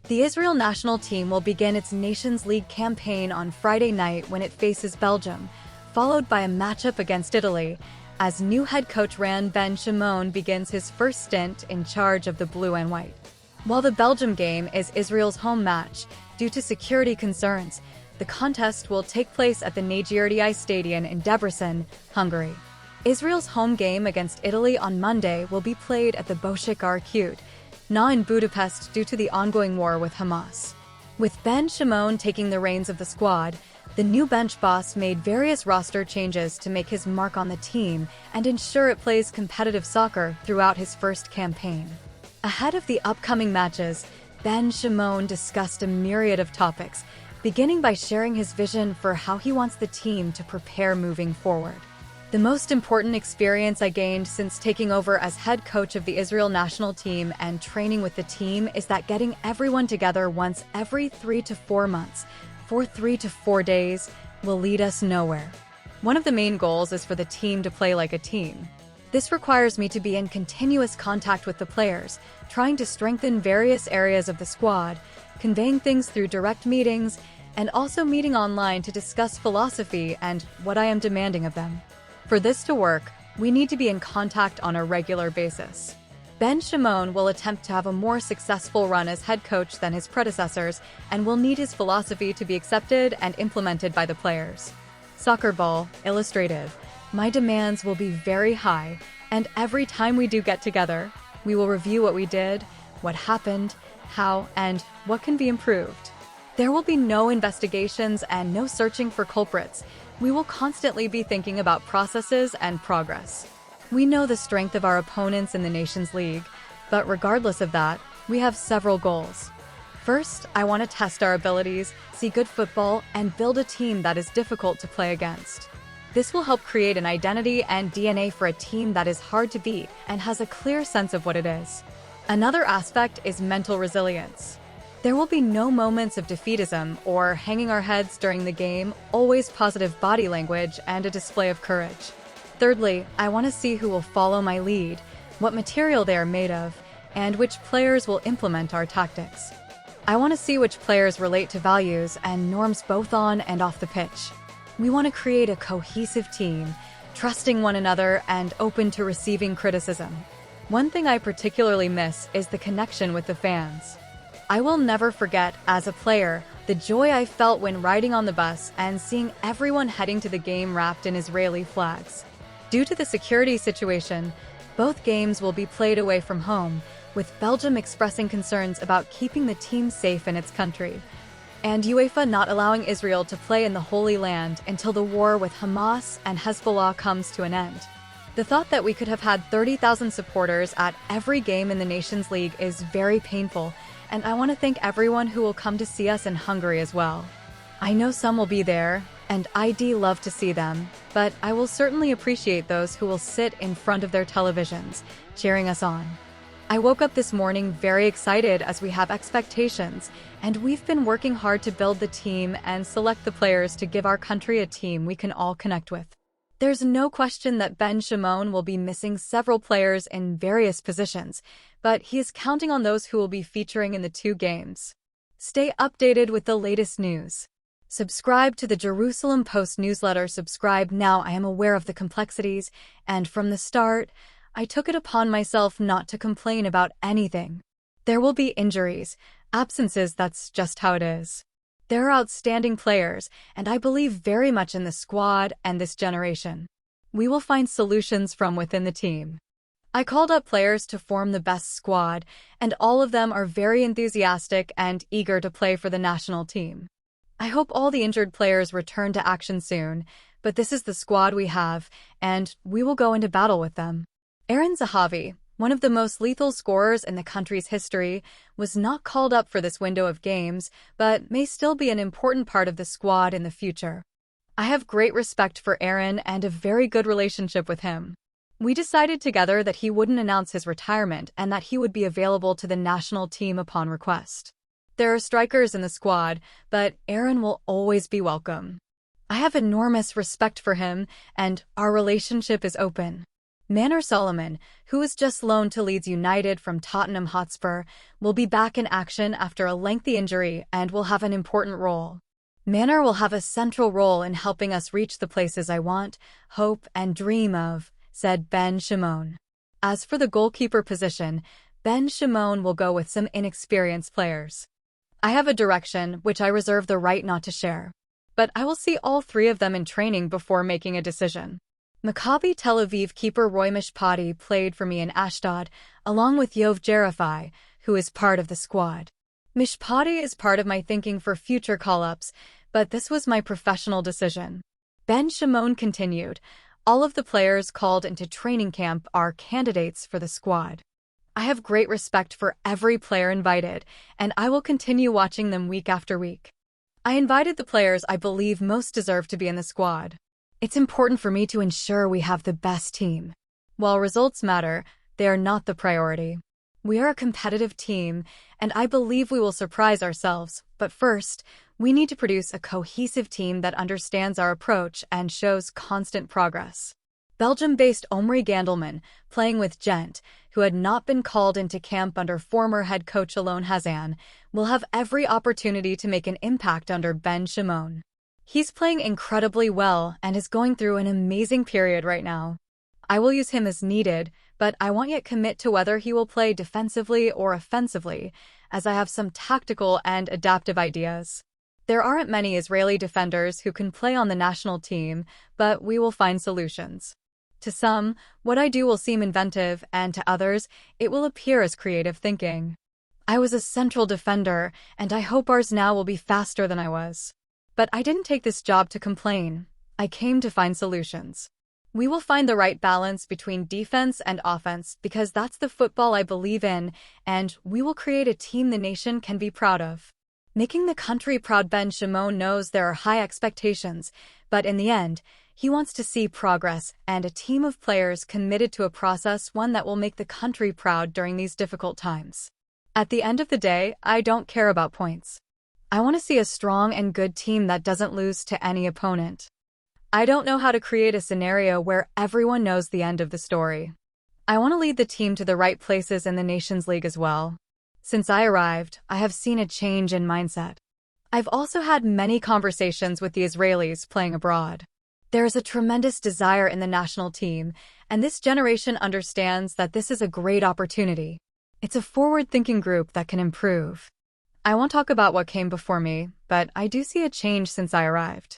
The Israel national team will begin its Nations League campaign on Friday night when it faces Belgium, followed by a matchup against Italy, as new head coach Ben Shimon begins his first stint in charge of the blue and white. While the Belgium game is Israel's home match, due to security concerns, the contest will take place at the Nagyerdi Stadium in Debrecen, Hungary. Israel's home game against Italy on Monday will be played at the Boşikar Kute, not in Budapest due to the ongoing war with Hamas. With Ben Shimon taking the reins of the squad, the new bench boss made various roster changes to make his mark on the team and ensure it plays competitive soccer throughout his first campaign. Ahead of the upcoming matches, Ben Shimon discussed a myriad of topics, beginning by sharing his vision for how he wants the team to prepare moving forward. The most important experience I gained since taking over as head coach of the Israel national team and training with the team is that getting everyone together once every 3 to 4 months, for 3 to 4 days, will lead us nowhere. One of the main goals is for the team to play like a team. This requires me to be in continuous contact with the players, trying to strengthen various areas of the squad, conveying things through direct meetings, and also meeting online to discuss philosophy and what I am demanding of them. For this to work, we need to be in contact on a regular basis. Ben Shimon will attempt to have a more successful run as head coach than his predecessors and will need his philosophy to be accepted and implemented by the players. Soccer ball, illustrative. My demands will be very high, and every time we do get together, we will review what we did, what happened, how, and what can be improved. There will be no investigations and no searching for culprits. We will constantly be thinking about processes and progress. We know the strength of our opponents in the Nations League, but regardless of that, we have several goals. First, I want to test our abilities, see good football, and build a team that is difficult to play against. This will help create an identity and DNA for a team that is hard to beat and has a clear sense of what it is. Another aspect is mental resilience. There will be no moments of defeatism or hanging our heads during the game, always positive body language and a display of courage. Thirdly, I want to see who will follow my lead, what material they are made of, and which players will implement our tactics. I want to see which players relate to values and norms both on and off the pitch. We want to create a cohesive team, trusting one another and open to receiving criticism. One thing I particularly miss is the connection with the fans. I will never forget, as a player, the joy I felt when riding on the bus and seeing everyone heading to the game wrapped in Israeli flags. Due to the security situation, both games will be played away from home, with Belgium expressing concerns about keeping the team safe in its country, and UEFA not allowing Israel to play in the Holy Land until the war with Hamas and Hezbollah comes to an end. The thought that we could have had 30,000 supporters at every game in the Nations League is very painful, and I want to thank everyone who will come to see us in Hungary as well. I know some will be there, and I'd love to see them, but I will certainly appreciate those who will sit in front of their televisions, cheering us on. I woke up this morning very excited as we have expectations, and we've been working hard to build the team and select the players to give our country a team we can all connect with. There's no question that Ben Shimon will be missing several players in various positions, but he is counting on those who will be featuring in the 2 games. Stay updated with the latest news. Subscribe to the Jerusalem Post newsletter. Subscribe now. I am aware of the complexities, and from the start, I took it upon myself not to complain about anything. There will be injuries, absences, that's just how it is. There are outstanding players, and I believe very much in the squad and this generation. We will find solutions from within the team. I called up players to form the best squad, and all of them are very enthusiastic and eager to play for the national team. I hope all the injured players return to action soon, but this is the squad we have, and we will go into battle with them. Aaron Zahavi, one of the most lethal scorers in the country's history, was not called up for this window of games, but may still be an important part of the squad in the future. I have great respect for Aaron and a very good relationship with him. We decided together that he wouldn't announce his retirement and that he would be available to the national team upon request. There are strikers in the squad, but Aaron will always be welcome. I have enormous respect for him, and our relationship is open. Manor Solomon, who was just loaned to Leeds United from Tottenham Hotspur, will be back in action after a lengthy injury and will have an important role. Manor will have a central role in helping us reach the places I want, hope, and dream of, said Ben Shimon. As for the goalkeeper position, Ben Shimon will go with some inexperienced players. I have a direction which I reserve the right not to share, but I will see all three of them in training before making a decision. Maccabi Tel Aviv keeper Roy Mishpati played for me in Ashdod, along with Yov Jerifai, who is part of the squad. Mishpati is part of my thinking for future call-ups, but this was my professional decision. Ben Shimon continued, all of the players called into training camp are candidates for the squad. I have great respect for every player invited, and I will continue watching them week after week. I invited the players I believe most deserve to be in the squad. It's important for me to ensure we have the best team. While results matter, they are not the priority. We are a competitive team, and I believe we will surprise ourselves, but first, we need to produce a cohesive team that understands our approach and shows constant progress. Belgium-based Omri Gandelman, playing with Gent, who had not been called into camp under former head coach Alon Hazan, will have every opportunity to make an impact under Ben Shimon. He's playing incredibly well and is going through an amazing period right now. I will use him as needed, but I won't yet commit to whether he will play defensively or offensively, as I have some tactical and adaptive ideas. There aren't many Israeli defenders who can play on the national team, but we will find solutions. To some, what I do will seem inventive, and to others, it will appear as creative thinking. I was a central defender, and I hope ours now will be faster than I was. But I didn't take this job to complain. I came to find solutions. We will find the right balance between defense and offense because that's the football I believe in, and we will create a team the nation can be proud of. Making the country proud. Ben Shimon knows there are high expectations, but in the end, he wants to see progress and a team of players committed to a process, one that will make the country proud during these difficult times. At the end of the day, I don't care about points. I want to see a strong and good team that doesn't lose to any opponent. I don't know how to create a scenario where everyone knows the end of the story. I want to lead the team to the right places in the Nations League as well. Since I arrived, I have seen a change in mindset. I've also had many conversations with the Israelis playing abroad. There is a tremendous desire in the national team, and this generation understands that this is a great opportunity. It's a forward-thinking group that can improve. I won't talk about what came before me, but I do see a change since I arrived.